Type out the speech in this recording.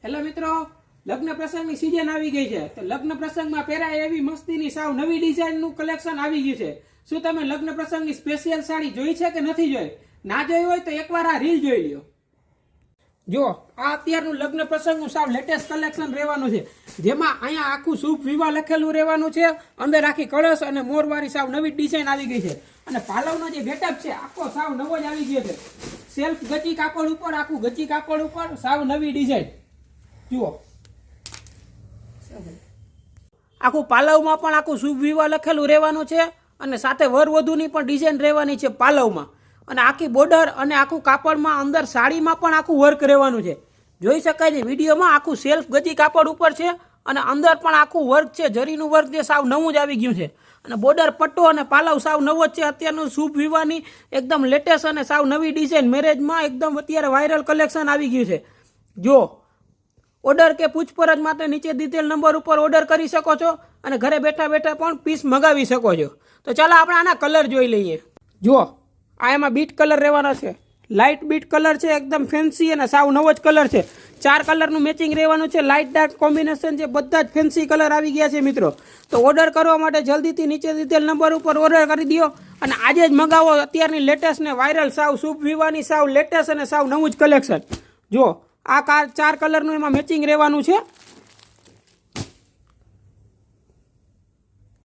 Hello મિત્રો, લગ્ન પ્રસંગની સીઝન આવી ગઈ છે તો લગ્ન પ્રસંગમાં પહેરાય એવી મસ્તીની સાવ નવી ડિઝાઇનનું કલેક્શન આવી ગયું છે। શું તમે લગ્ન પ્રસંગની સ્પેશિયલ સાડી જોઈ છે કે નથી જોઈ? ના જોઈ હોય તો એકવાર આ રીલ જોઈ લ્યો। જો આ અત્યારનું લગ્ન પ્રસંગનું સાવ લેટેસ્ટ કલેક્શન રહેવાનું છે, જેમાં અહીંયા આખું શુભ વિવાહ લખેલું રહેવાનું છે। અંદર આખી કળશ અને મોરવાળી સાવ નવી ડિઝાઇન આવી ગઈ છે અને પાલવનો જે ગેટઅપ છે આખો સાવ નવો જ આવી ગયો છે। સેલ્ફ ગચી કાપડ ઉપર, આખું ગચી કાપડ ઉપર સાવ નવી ડિઝાઇન જુઓ। આખું પાલવમાં પણ આખું શુભ વિવાહ લખેલું રહેવાનું છે અને સાથે વરવધુની પણ ડિઝાઇન રહેવાની છે પાલવમાં, અને આખી બોર્ડર અને આખું કાપડમાં અંદર સાડીમાં પણ આખું વર્ક રહેવાનું છે। જોઈ શકાય છે વિડીયોમાં આખું સેલ્ફ ગજી કાપડ ઉપર છે અને અંદર પણ આખું વર્ક છે, જરીનું વર્ક જે સાવ નવું જ આવી ગયું છે અને બોર્ડર પટ્ટો અને પાલવ સાવ નવો જ છે। અત્યારનું શુભ વિવાહની એકદમ લેટેસ્ટ અને સાવ નવી ડિઝાઇન મેરેજમાં એકદમ અત્યારે વાયરલ કલેક્શન આવી ગયું છે। જો ઓર્ડર કે પૂછપરછ માટે નીચે દીધેલ નંબર ઉપર ઓર્ડર કરી શકો છો અને ઘરે બેઠા બેઠા પણ પીસ મંગાવી શકો છો। તો ચાલો આપણે આના કલર જોઈ લઈએ। જુઓ આ એમાં બીટ કલર રહેવાનો છે, લાઇટ બીટ કલર છે, એકદમ ફેન્સી અને સાવ નવો જ કલર છે। 4 કલરનું મેચિંગ રહેવાનું છે, લાઇટ ડાર્ક કોમ્બિનેશન છે, બધા જ ફેન્સી કલર આવી ગયા છે મિત્રો। તો ઓર્ડર કરવા માટે જલ્દીથી નીચે દીધેલ નંબર ઉપર ઓર્ડર કરી દો અને આજે જ મંગાવો અત્યારની લેટેસ્ટ ને વાયરલ સાવ શુભ વિવાહની સાવ લેટેસ્ટ અને સાવ નવું જ કલેક્શન। જો આ 4 કલરનું એમાં મેચિંગ રહેવાનું છે